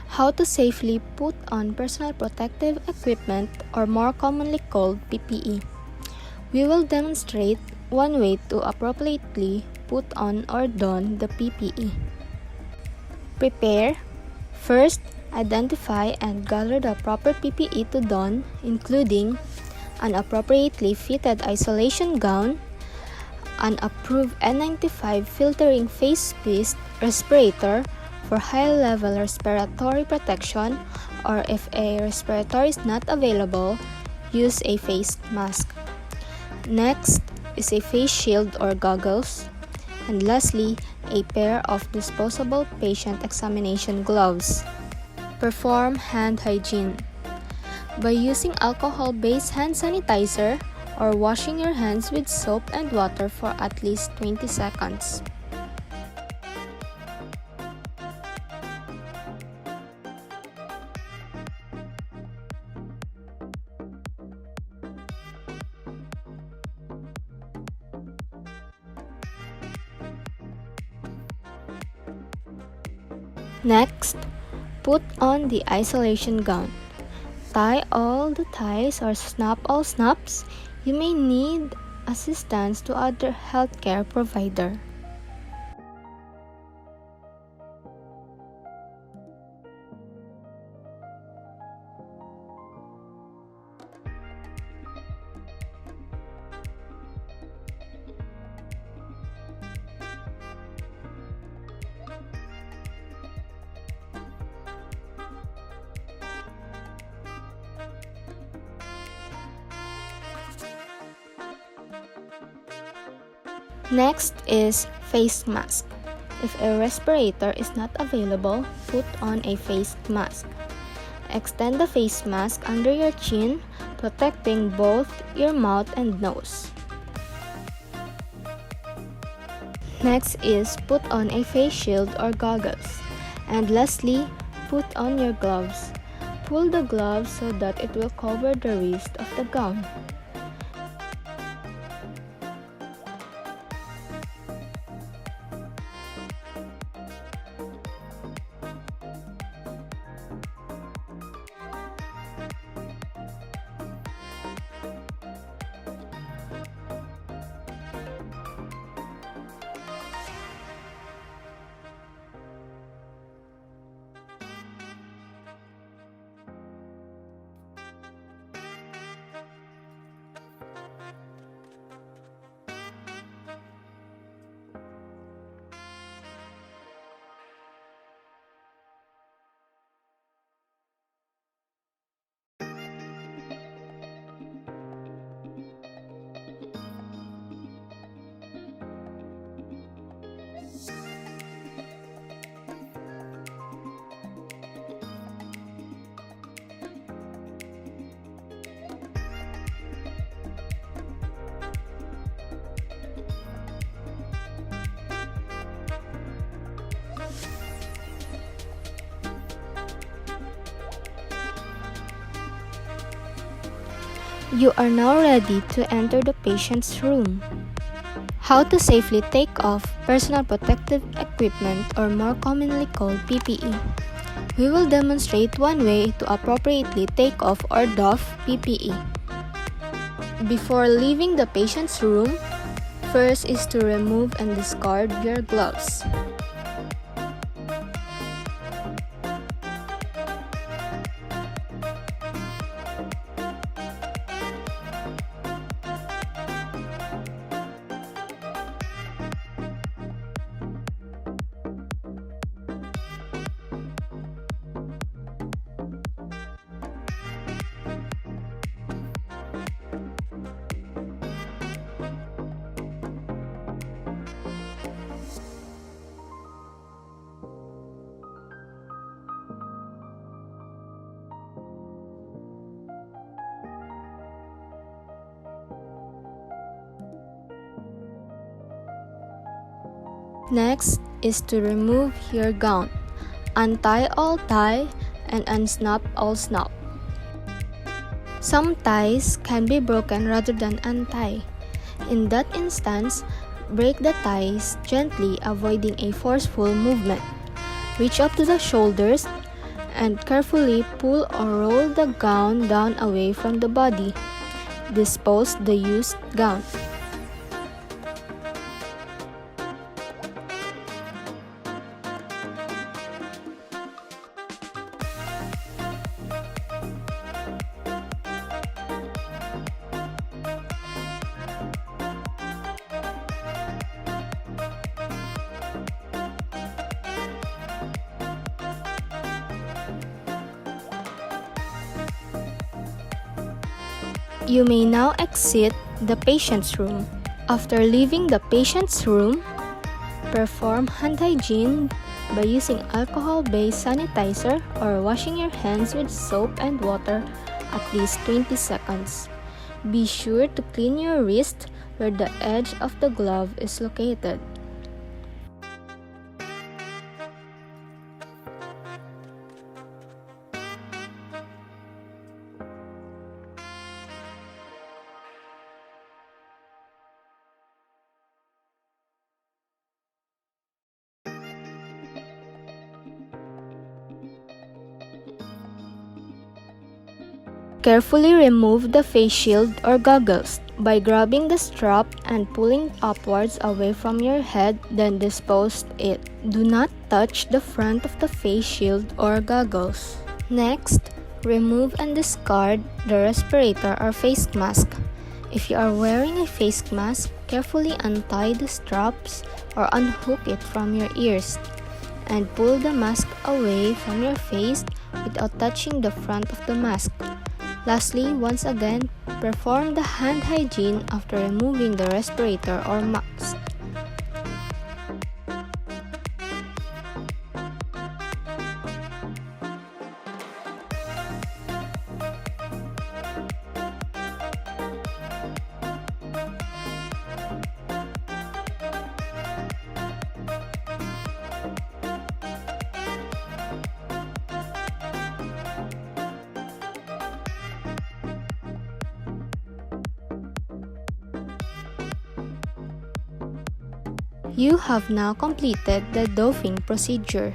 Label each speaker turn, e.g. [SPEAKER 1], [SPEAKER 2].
[SPEAKER 1] How to safely put on personal protective equipment, or more commonly called PPE. We will demonstrate one way to appropriately put on or don the PPE. Prepare. First, identify and gather the proper PPE to don, including an appropriately fitted isolation gown, an approved N95 filtering face piece respirator for high-level respiratory protection, or if a respirator is not available, use a face mask. Next is a face shield or goggles, and lastly, a pair of disposable patient examination gloves. Perform hand hygiene. By using alcohol-based hand sanitizer or washing your hands with soap and water for at least 20 seconds. Next, put on the isolation gown. Tie all the ties or snap all snaps. You may need assistance to other healthcare provider. Next is face mask. If a respirator is not available, put on a face mask. Extend the face mask under your chin, protecting both your mouth and nose. Next is put on a face shield or goggles. And lastly, put on your gloves. Pull the gloves so that it will cover the wrist of the gown. You are now ready to enter the patient's room. How to safely take off personal protective equipment, or more commonly called PPE. We will demonstrate one way to appropriately take off or doff PPE. Before leaving the patient's room, first is to remove and discard your gloves. Next is to remove your gown. Untie all tie and unsnap all snap. Some ties can be broken rather than untie. In that instance, break the ties gently, avoiding a forceful movement. Reach up to the shoulders and carefully pull or roll the gown down away from the body. Dispose the used gown. You may now exit the patient's room. After leaving the patient's room, perform hand hygiene by using alcohol-based sanitizer or washing your hands with soap and water at least 20 seconds. Be sure to clean your wrist where the edge of the glove is located. Carefully remove the face shield or goggles by grabbing the strap and pulling upwards away from your head, then dispose it. Do not touch the front of the face shield or goggles. Next, remove and discard the respirator or face mask. If you are wearing a face mask, carefully untie the straps or unhook it from your ears and pull the mask away from your face without touching the front of the mask. Lastly, once again, perform the hand hygiene after removing the respirator or mask. You have now completed the doffing procedure.